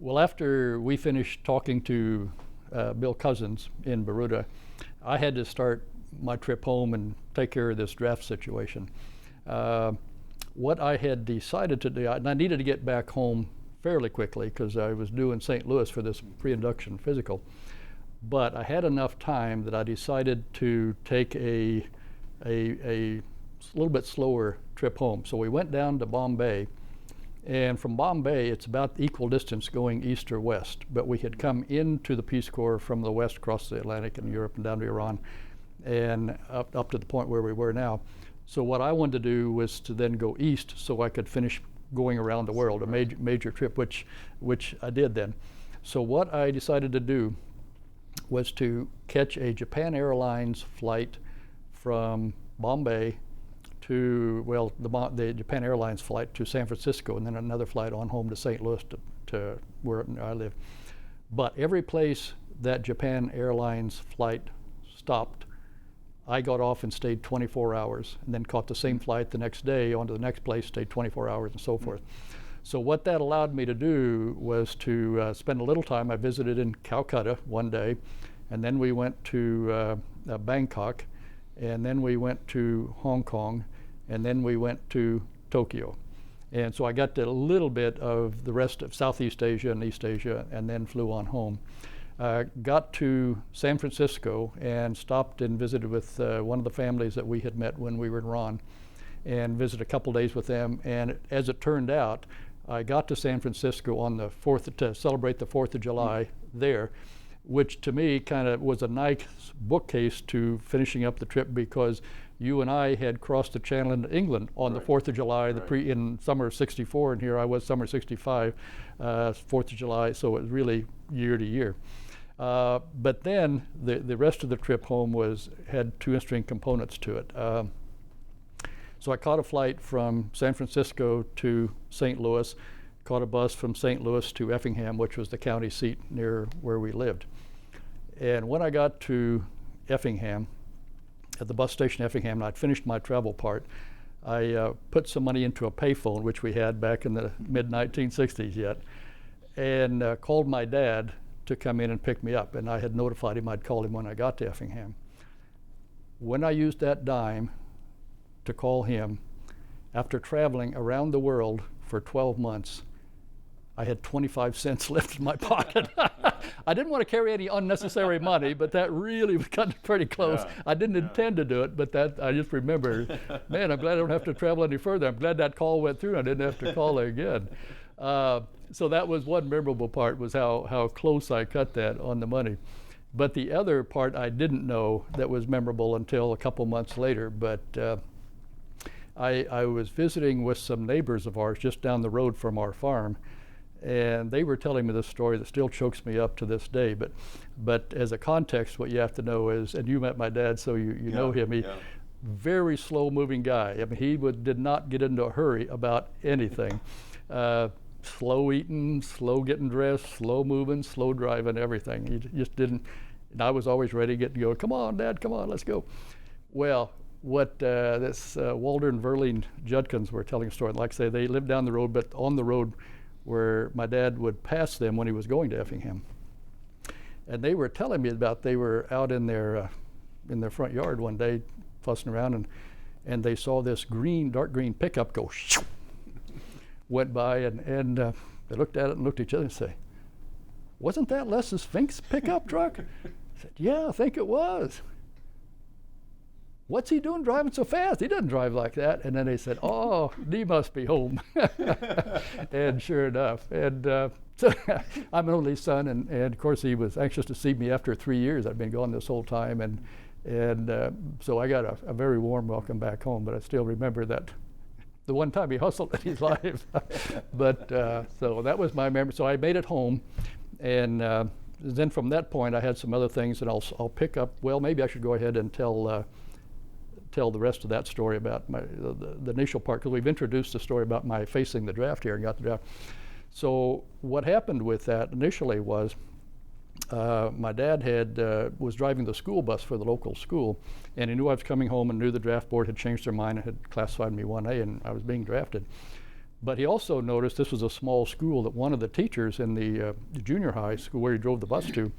Well, after we finished talking to Bill Cousins in Baruta, I had to start my trip home and take care of this draft situation. What I had decided to do, and I needed to get back home fairly quickly because I was due in St. Louis for this pre-induction physical, but I had enough time that I decided to take a little bit slower trip home. So we went down to Bombay, and from Bombay it's about equal distance going east or west, but we had come into the Peace Corps from the west across the Atlantic and Europe and down to Iran and up to the point where we were now. So what I wanted to do was to then go east so I could finish going around the world, a major trip, which I did then. So what I decided to do was to catch a Japan Airlines flight from Bombay to, well, the Japan Airlines flight to San Francisco, and then another flight on home to St. Louis to where I live. But every place that Japan Airlines flight stopped, I got off and stayed 24 hours, and then caught the same flight the next day on to the next place, stayed 24 hours, and so forth. So what that allowed me to do was to spend a little time. I visited in Calcutta one day, and then we went to Bangkok, and then we went to Hong Kong, and then we went to Tokyo. And so I got to a little bit of the rest of Southeast Asia and East Asia, and then flew on home. Got to San Francisco and stopped and visited with one of the families that we had met when we were in Iran, and visited a couple days with them. And as it turned out, I got to San Francisco on the 4th to celebrate the 4th of July there, which to me kind of was a nice bookcase to finishing up the trip, because you and I had crossed the channel into England on the 4th of July, in summer of '64, and here I was summer '65, 4th of July, so it was really year to year. But then the rest of the trip home had two interesting components to it. So I caught a flight from San Francisco to St. Louis, caught a bus from St. Louis to Effingham, which was the county seat near where we lived. And when I got to Effingham, at the bus station Effingham, and I'd finished my travel part, I put some money into a payphone, which we had back in the mid-1960s yet, and called my dad to come in and pick me up. And I had notified him I'd call him when I got to Effingham. When I used that dime to call him, after traveling around the world for 12 months, I had 25 cents left in my pocket. I didn't want to carry any unnecessary money, but that really was kind of pretty close. Yeah, I didn't intend to do it, but that I just remember, man, I'm glad I don't have to travel any further. I'm glad that call went through. I didn't have to call again. So that was one memorable part, was how close I cut that on the money. But the other part I didn't know that was memorable until a couple months later. But I was visiting with some neighbors of ours just down the road from our farm, and they were telling me this story that still chokes me up to this day. But as a context, what you have to know is, and you met my dad, so you know him, very slow moving guy. I mean, he did not get into a hurry about anything. Slow eating, slow getting dressed, slow moving, slow driving, everything. He just didn't, and I was always ready to go, come on, Dad, come on, let's go. Well, what this Walter and Verlene Judkins were telling a story. Like I say, they lived down the road, but on the road where my dad would pass them when he was going to Effingham. And they were telling me about, they were out in their front yard one day fussing around, and they saw this dark green pickup go shoo, went by, and they looked at it and looked at each other and say, wasn't that Les Fink's pickup truck? I said, yeah, I think it was. What's he doing driving so fast? He doesn't drive like that. And then they said, oh, Dee must be home. And sure enough. And so I'm an only son, and of course he was anxious to see me after 3 years. I'd been gone this whole time, and so I got a very warm welcome back home. But I still remember that the one time he hustled in his life. But so that was my memory. So I made it home, and then from that point I had some other things, and I'll pick up. Well, maybe I should go ahead and tell the rest of that story about the initial part, because we've introduced the story about my facing the draft here and got the draft. So what happened with that initially was my dad was driving the school bus for the local school, and he knew I was coming home and knew the draft board had changed their mind and had classified me 1A, and I was being drafted. But he also noticed this was a small school, that one of the teachers in the junior high school where he drove the bus to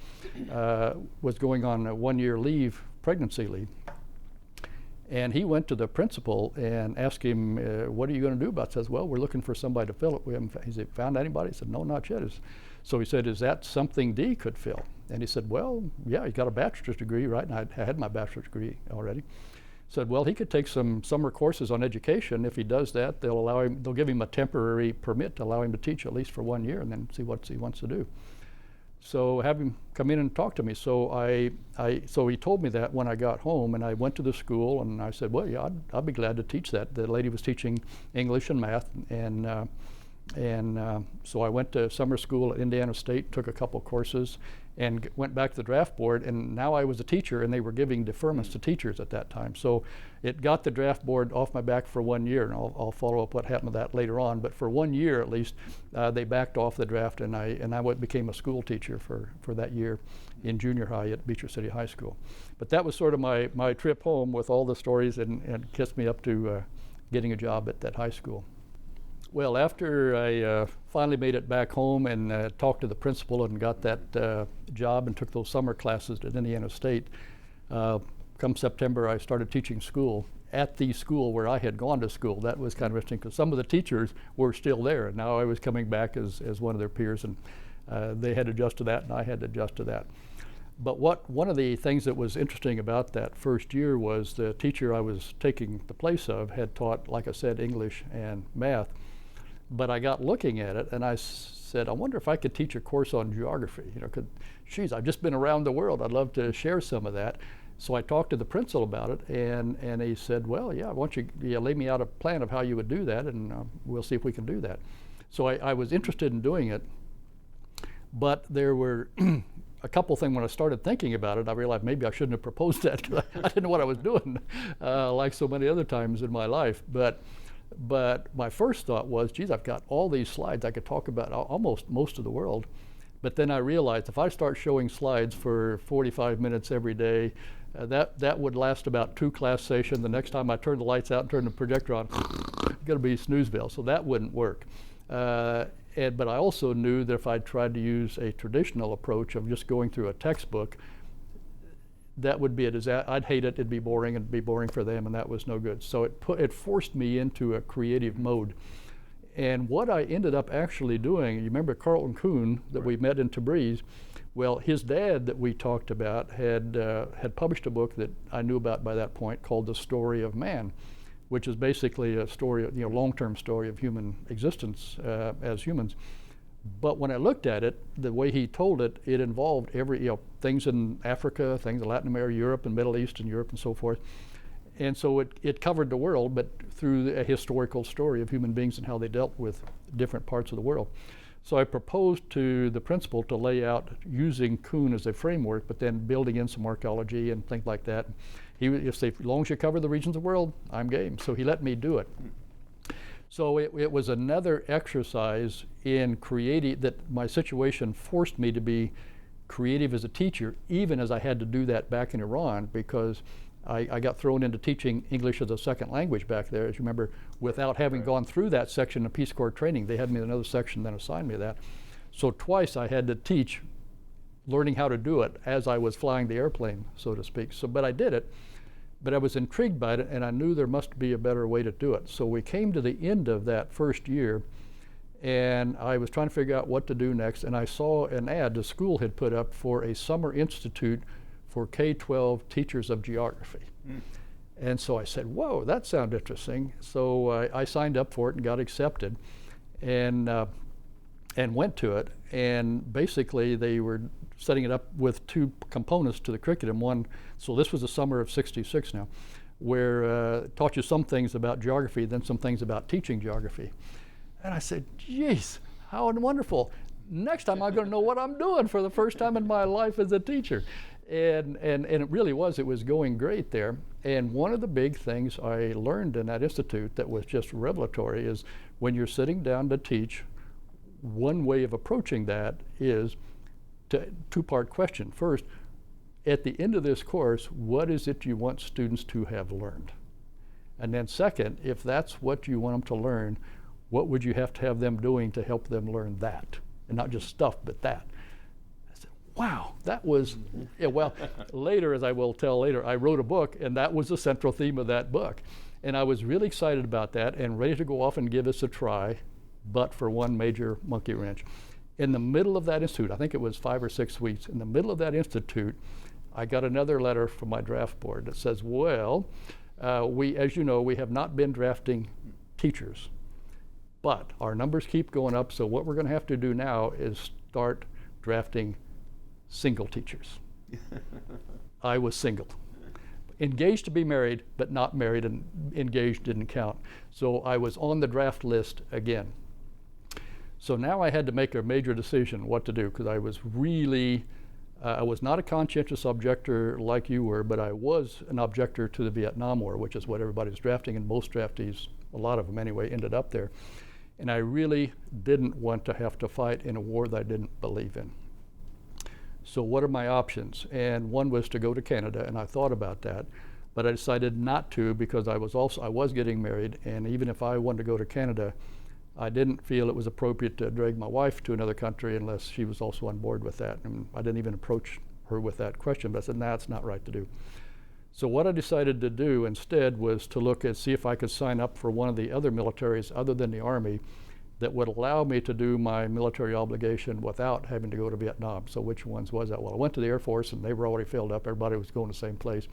was going on a 1-year leave, pregnancy leave. And he went to the principal and asked him, what are you going to do about it? Says, well, we're looking for somebody to fill it. We haven't he said, found anybody? He said, no, not yet. So he said, is that something Dee could fill? And he said, well, yeah, he's got a bachelor's degree, right? And I had my bachelor's degree already. Said, well, he could take some summer courses on education. If he does that, they'll give him a temporary permit to allow him to teach at least for 1 year and then see what he wants to do. So have him come in and talk to me. So so he told me that when I got home, and I went to the school and I said, well, yeah, I'd be glad to teach that. The lady was teaching English and math, and so I went to summer school at Indiana State, took a couple courses, and went back to the draft board, and now I was a teacher, and they were giving deferments to teachers at that time. So it got the draft board off my back for 1 year, and I'll follow up what happened with that later on. But for 1 year at least, they backed off the draft, and I became a school teacher for that year in junior high at Beecher City High School. But that was sort of my trip home with all the stories, and kissed me up to getting a job at that high school. Well, after I finally made it back home and talked to the principal and got that job and took those summer classes at Indiana State, come September I started teaching school at the school where I had gone to school. That was kind of interesting because some of the teachers were still there, and now I was coming back as one of their peers, and they had to adjust to that and I had to adjust to that. But one of the things that was interesting about that first year was the teacher I was taking the place of had taught, like I said, English and math. But I got looking at it and I said, I wonder if I could teach a course on geography. Geez, I've just been around the world. I'd love to share some of that. So I talked to the principal about it, and he said, well, yeah, why don't you lay me out a plan of how you would do that, and we'll see if we can do that. So I was interested in doing it, but there were a couple things when I started thinking about it. I realized maybe I shouldn't have proposed that because I didn't know what I was doing, like so many other times in my life. But my first thought was, geez, I've got all these slides. I could talk about almost most of the world. But then I realized if I start showing slides for 45 minutes every day, that would last about 2 class sessions. The next time I turn the lights out and turn the projector on, it's going to be snooze bell. So that wouldn't work. But I also knew that if I tried to use a traditional approach of just going through a textbook, that would be a disaster. I'd hate it. It'd be boring. It'd be boring for them, and that was no good. So it forced me into a creative mode. And what I ended up actually doing, you remember Carlton Kuhn that we met in Tabriz? Well, his dad that we talked about had published a book that I knew about by that point called The Story of Man, which is basically a story, long-term story of human existence as humans. But when I looked at it, the way he told it, it involved things in Africa, things in Latin America, Europe, and Middle East, and Europe, and so forth. And so it covered the world, but through a historical story of human beings and how they dealt with different parts of the world. So I proposed to the principal to lay out using Kuhn as a framework, but then building in some archaeology and things like that. He would say, as long as you cover the regions of the world, I'm game. So he let me do it. So it was another exercise in creating, that my situation forced me to be creative as a teacher, even as I had to do that back in Iran, because I got thrown into teaching English as a second language back there, as you remember, without having gone through that section of Peace Corps training. They had me in another section, then assigned me that. So twice I had to teach learning how to do it as I was flying the airplane, so to speak. But I did it, but I was intrigued by it, and I knew there must be a better way to do it. So we came to the end of that first year, and I was trying to figure out what to do next, and I saw an ad the school had put up for a summer institute for K-12 teachers of geography. And so I said, whoa, that sounds interesting. So I signed up for it and got accepted, and went to it. And basically they were setting it up with 2 components to the curriculum. One, so this was the summer of '66 now, where taught you some things about geography, then some things about teaching geography. And I said, geez, how wonderful. Next time I'm going to know what I'm doing for the first time in my life as a teacher. And it really was. It was going great there. And one of the big things I learned in that institute that was just revelatory is when you're sitting down to teach, one way of approaching that is two-part question. First, at the end of this course, what is it you want students to have learned? And then second, if that's what you want them to learn, what would you have to have them doing to help them learn that? And not just stuff, but that. I said, wow, that was, yeah, well, later, as I will tell later, I wrote a book, and that was the central theme of that book. And I was really excited about that and ready to go off and give this a try, but for one major monkey wrench. In the middle of that institute, I think it was 5 or 6 weeks, in the middle of that institute, I got another letter from my draft board that says, well, we, as you know, we have not been drafting teachers, but our numbers keep going up, so what we're going to have to do now is start drafting single teachers. I was single. Engaged to be married, but not married, and engaged didn't count. So I was on the draft list again. So now I had to make a major decision what to do, because I was really, I was not a conscientious objector like you were, but I was an objector to the Vietnam War, which is what everybody's drafting, and most draftees, a lot of them anyway, ended up there. And I really didn't want to have to fight in a war that I didn't believe in. So what are my options? And one was to go to Canada, and I thought about that, but I decided not to, because I was getting married, and even if I wanted to go to Canada, I didn't feel it was appropriate to drag my wife to another country unless she was also on board with that. And I didn't even approach her with that question, but I said, nah, it's not right to do. So what I decided to do instead was to look and see if I could sign up for one of the other militaries other than the Army that would allow me to do my military obligation without having to go to Vietnam. So which ones was that? Well, I went to the Air Force, and they were already filled up. Everybody was going to the same place.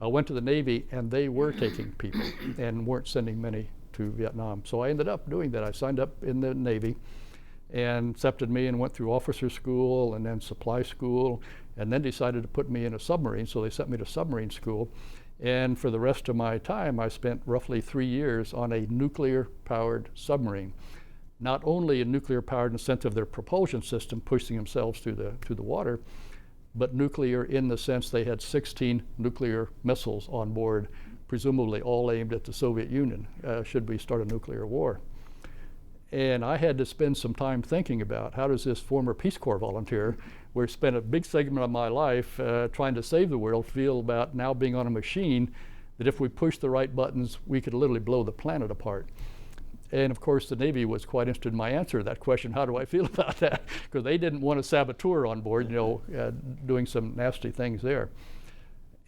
I went to the Navy, and they were taking people and weren't sending many to Vietnam. So I ended up doing that. I signed up in the Navy and accepted me and went through officer school and then supply school, and then decided to put me in a submarine. So they sent me to submarine school. And for the rest of my time, I spent roughly 3 years on a nuclear-powered submarine. Not only a nuclear-powered in the sense of their propulsion system pushing themselves through the water, but nuclear in the sense they had 16 nuclear missiles on board, presumably all aimed at the Soviet Union, should we start a nuclear war. And I had to spend some time thinking about how does this former Peace Corps volunteer, where I spent a big segment of my life trying to save the world, feel about now being on a machine that if we pushed the right buttons, we could literally blow the planet apart. And of course, the Navy was quite interested in my answer to that question, how do I feel about that? Because they didn't want a saboteur on board, doing some nasty things there.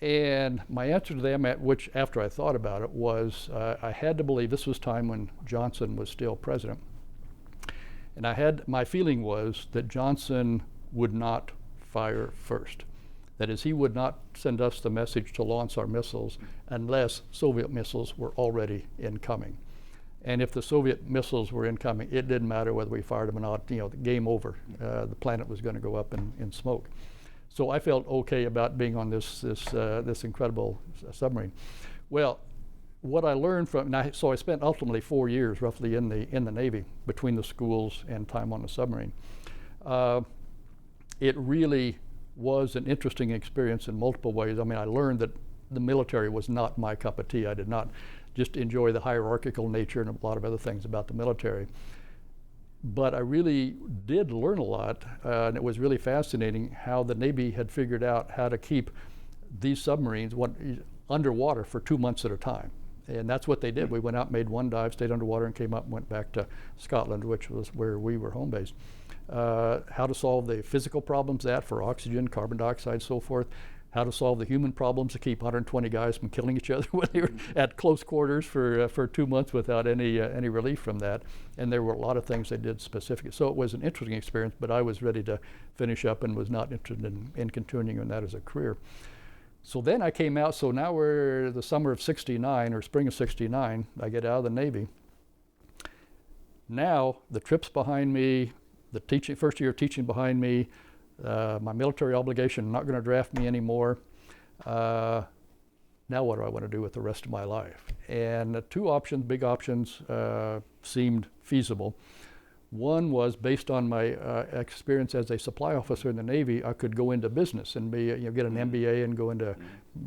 And my answer to them, which after I thought about it, was I had to believe this was time when Johnson was still president. And my feeling was that Johnson would not fire first. That is, he would not send us the message to launch our missiles unless Soviet missiles were already incoming. And if the Soviet missiles were incoming, it didn't matter whether we fired them or not, the game over. The planet was going to go up in smoke. So I felt okay about being on this incredible submarine. Well, what I learned so I spent ultimately 4 years roughly in the Navy between the schools and time on the submarine. It really was an interesting experience in multiple ways. I mean, I learned that the military was not my cup of tea. I did not just enjoy the hierarchical nature and a lot of other things about the military. But I really did learn a lot, and it was really fascinating how the Navy had figured out how to keep these submarines underwater for 2 months at a time. And that's what they did. We went out, made one dive, stayed underwater, and came up and went back to Scotland, which was where we were home based. How to solve the physical problems for oxygen, carbon dioxide, so forth. How to solve the human problems to keep 120 guys from killing each other when they were at close quarters for 2 months without any relief from that. And there were a lot of things they did specifically. So it was an interesting experience, but I was ready to finish up and was not interested in continuing in that as a career. So then I came out, so now we're the summer of '69 or spring of '69, I get out of the Navy. Now the trip's behind me, the first year of teaching behind me, my military obligation, not going to draft me anymore. Now what do I want to do with the rest of my life? And the two options, big options, seemed feasible. One was based on my experience as a supply officer in the Navy. I could go into business and get an MBA and go into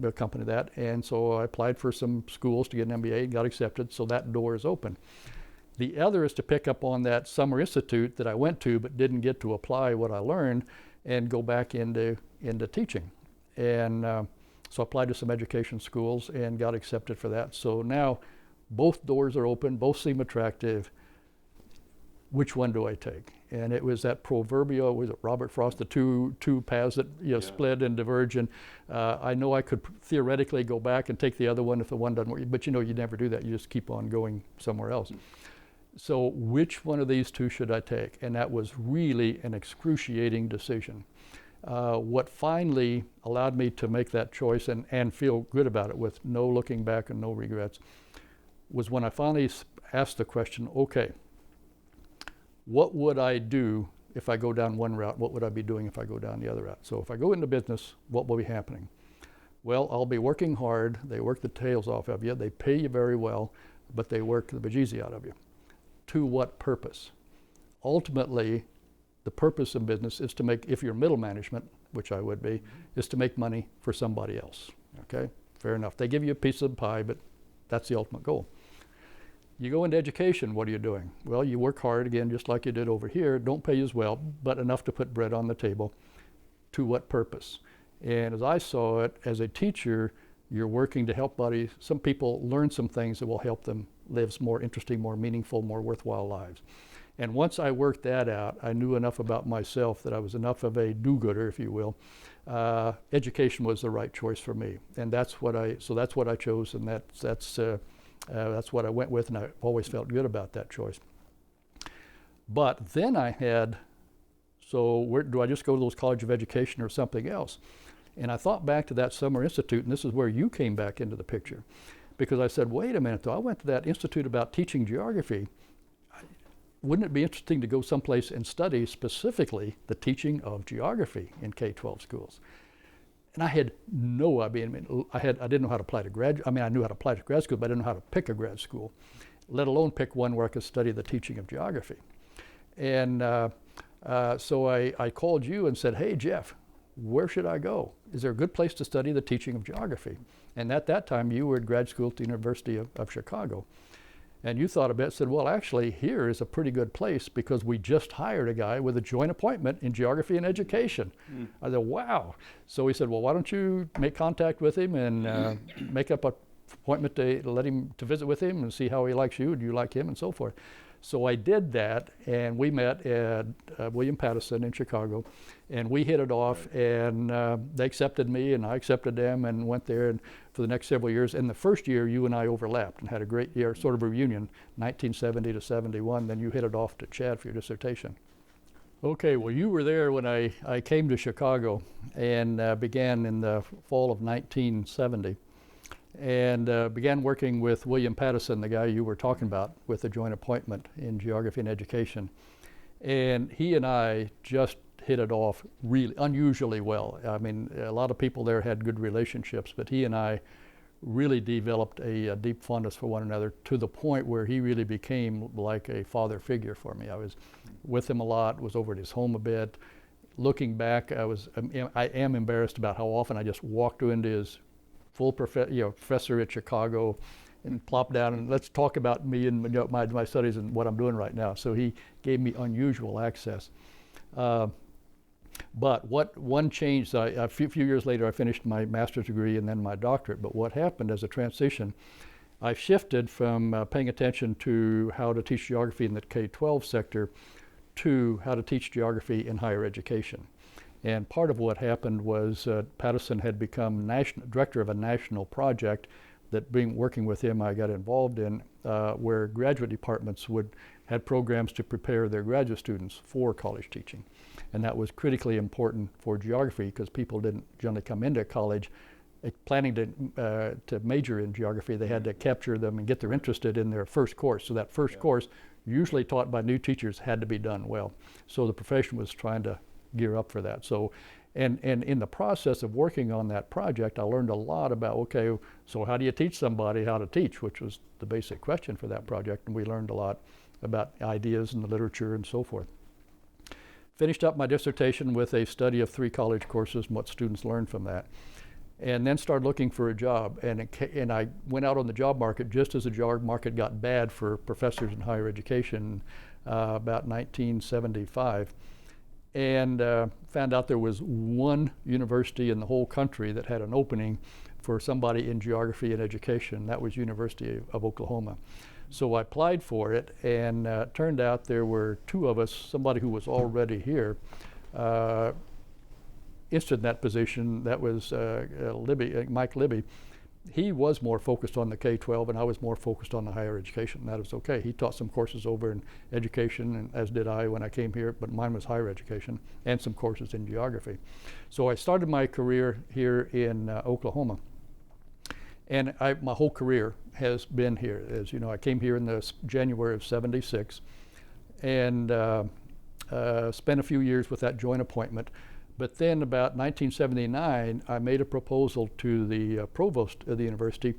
a company that. And so I applied for some schools to get an MBA and got accepted, so that door is open. The other is to pick up on that summer institute that I went to but didn't get to apply what I learned and go back into teaching. And so I applied to some education schools and got accepted for that. So now both doors are open, both seem attractive. which one do I take? And it was that proverbial, was it Robert Frost, the two paths that split and diverge. And I know I could theoretically go back and take the other one if the one doesn't work, but you never do that. You just keep on going somewhere else. So which one of these two should I take? And that was really an excruciating decision. What finally allowed me to make that choice and feel good about it with no looking back and no regrets was when I finally asked the question, okay, what would I do if I go down one route? What would I be doing if I go down the other route? So if I go into business, what will be happening? Well, I'll be working hard. They work the tails off of you. They pay you very well, but they work the bejesus out of you. To what purpose? Ultimately, the purpose of business is to make, if you're middle management, which I would be, is to make money for somebody else. Okay, fair enough. They give you a piece of the pie, but that's the ultimate goal. You go into education, what are you doing? Well, you work hard, again, just like you did over here. Don't pay as well, but enough to put bread on the table. To what purpose? And as I saw it, as a teacher, you're working to help some people learn some things that will help them live more interesting, more meaningful, more worthwhile lives. And once I worked that out, I knew enough about myself that I was enough of a do-gooder, if you will. Education was the right choice for me, and that's what I chose, and that's what I went with, and I always felt good about that choice. But then I had, so where do I just go to those College of Education or something else? And I thought back to that summer institute, and this is where you came back into the picture, because I said, wait a minute, though, I went to that institute about teaching geography. Wouldn't it be interesting to go someplace and study specifically the teaching of geography in K-12 schools? And I had no idea. I didn't know how to apply to I knew how to apply to grad school, but I didn't know how to pick a grad school, let alone pick one where I could study the teaching of geography. And so I called you and said, hey, Jeff, where should I go? Is there a good place to study the teaching of geography? And at that time, you were at grad school at the University of Chicago. And you thought a bit, said, well, actually, here is a pretty good place because we just hired a guy with a joint appointment in geography and education. I said, wow. So he said, well, why don't you make contact with him and make up an appointment to visit with him and see how he likes you, do you like him, and so forth. So I did that, and we met at William Pattison in Chicago, and we hit it off, and they accepted me, and I accepted them, and went there and for the next several years. And the first year, you and I overlapped and had a great year, sort of a reunion, 1970 to 71. Then you hit it off to Chad for your dissertation. Okay, well, you were there when I came to Chicago and began in the fall of 1970. And began working with William Pattison, the guy you were talking about, with a joint appointment in geography and education. And he and I just hit it off really unusually well. I mean, a lot of people there had good relationships, but he and I really developed a deep fondness for one another to the point where he really became like a father figure for me. I was with him a lot, was over at his home a bit. Looking back, I am embarrassed about how often I just walked into his full professor at Chicago and plopped down and let's talk about me and my studies and what I'm doing right now. So he gave me unusual access. But one change, a few years later I finished my master's degree and then my doctorate, but what happened as a transition, I shifted from paying attention to how to teach geography in the K-12 sector to how to teach geography in higher education. And part of what happened was Pattison had become director of a national project that, working with him, I got involved in, where graduate departments had programs to prepare their graduate students for college teaching. And that was critically important for geography because people didn't generally come into college planning to major in geography. They had to capture them and get them interested in their first course. So that first course, usually taught by new teachers, had to be done well. So the profession was trying to gear up for that. So, and in the process of working on that project, I learned a lot about, okay, so how do you teach somebody how to teach, which was the basic question for that project. And we learned a lot about ideas in the literature and so forth. Finished up my dissertation with a study of 3 college courses and what students learned from that. And then started looking for a job. And I went out on the job market just as the job market got bad for professors in higher education about 1975. And found out there was one university in the whole country that had an opening for somebody in geography and education. That was University of Oklahoma. So I applied for it, and it turned out there were two of us, somebody who was already here, interested in that position. That was Mike Libby. He was more focused on the K-12, and I was more focused on the higher education. That was okay. He taught some courses over in education, and as did I when I came here, but mine was higher education and some courses in geography. So I started my career here in Oklahoma. And my whole career has been here. As you know, I came here in the January of '76 and spent a few years with that joint appointment. But then about 1979, I made a proposal to the provost of the university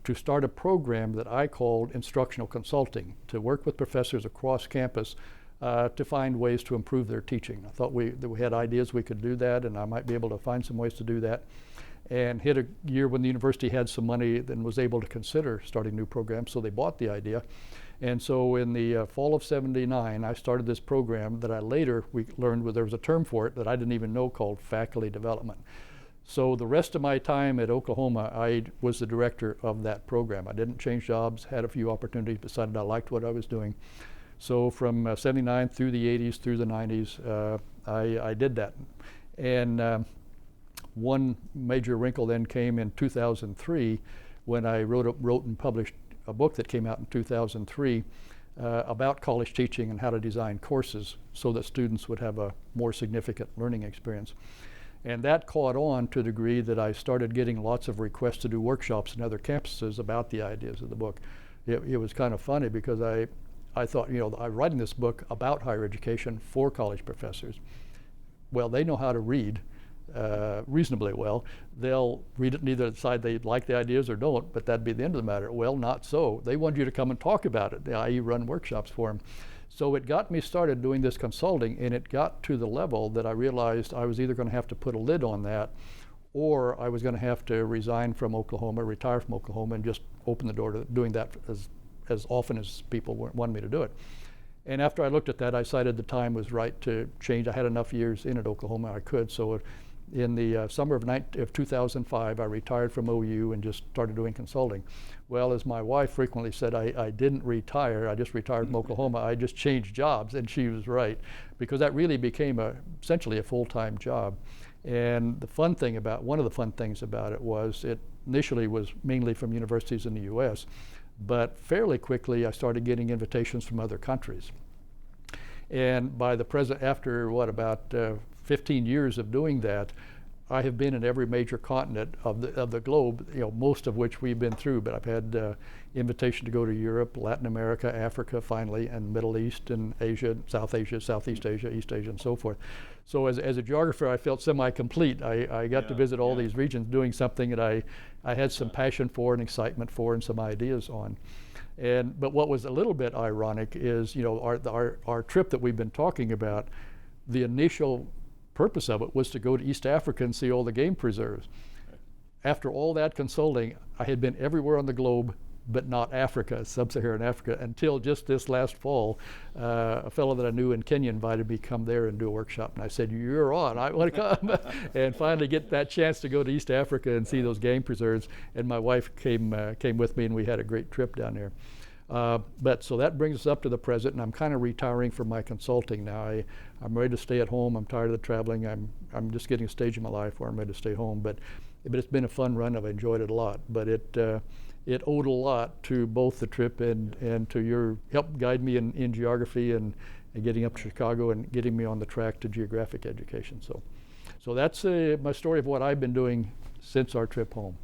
to start a program that I called instructional consulting, to work with professors across campus to find ways to improve their teaching. I thought that we had ideas we could do that, and I might be able to find some ways to do that. And hit a year when the university had some money and was able to consider starting new programs, so they bought the idea. And so in the fall of '79, I started this program that we learned there was a term for it that I didn't even know, called faculty development. So the rest of my time at Oklahoma, I was the director of that program. I didn't change jobs, had a few opportunities, decided I liked what I was doing. So from '79 through the '80s, through the '90s, I did that. And one major wrinkle then came in 2003 when I wrote and published a book that came out in 2003 about college teaching and how to design courses so that students would have a more significant learning experience. And that caught on to the degree that I started getting lots of requests to do workshops in other campuses about the ideas of the book. It was kind of funny because I thought, I'm writing this book about higher education for college professors. Well, they know how to read reasonably well. They'll read it and either decide they like the ideas or don't, but that'd be the end of the matter. Well, not so. They want you to come and talk about it, i.e. run workshops for them. So it got me started doing this consulting, and it got to the level that I realized I was either going to have to put a lid on that, or I was going to have to resign from Oklahoma, retire from Oklahoma, and just open the door to doing that as often as people wanted me to do it. And after I looked at that, I decided the time was right to change. I had enough years in at Oklahoma I could, so in the summer of 2005, I retired from OU and just started doing consulting. Well, as my wife frequently said, I didn't retire. I just retired from Oklahoma. I just changed jobs, and she was right, because that really became essentially a full-time job. And one of the fun things about it was it initially was mainly from universities in the U.S., but fairly quickly I started getting invitations from other countries. And by the present, after about 15 years of doing that, I have been in every major continent of the globe, most of which we've been through. But I've had invitation to go to Europe, Latin America, Africa, finally, and Middle East, and Asia, South Asia, Southeast Asia, East Asia, and so forth. So as a geographer, I felt semi-complete. I got to visit all these regions, doing something that I had some passion for and excitement for and some ideas on. But what was a little bit ironic is, our trip that we've been talking about, the initial purpose of it was to go to East Africa and see all the game preserves. After all that consulting, I had been everywhere on the globe, but not Africa, sub-Saharan Africa, until just this last fall. A fellow that I knew in Kenya invited me to come there and do a workshop, and I said, "You're on, I want to come." And finally get that chance to go to East Africa and see those game preserves, and my wife came with me, and we had a great trip down there. So that brings us up to the present, and I'm kind of retiring from my consulting now. I'm ready to stay at home. I'm tired of the traveling. I'm just getting a stage in my life where I'm ready to stay home. But it's been a fun run. I've enjoyed it a lot. But it owed a lot to both the trip and to your help guide me in geography and getting up to Chicago and getting me on the track to geographic education. So that's my story of what I've been doing since our trip home.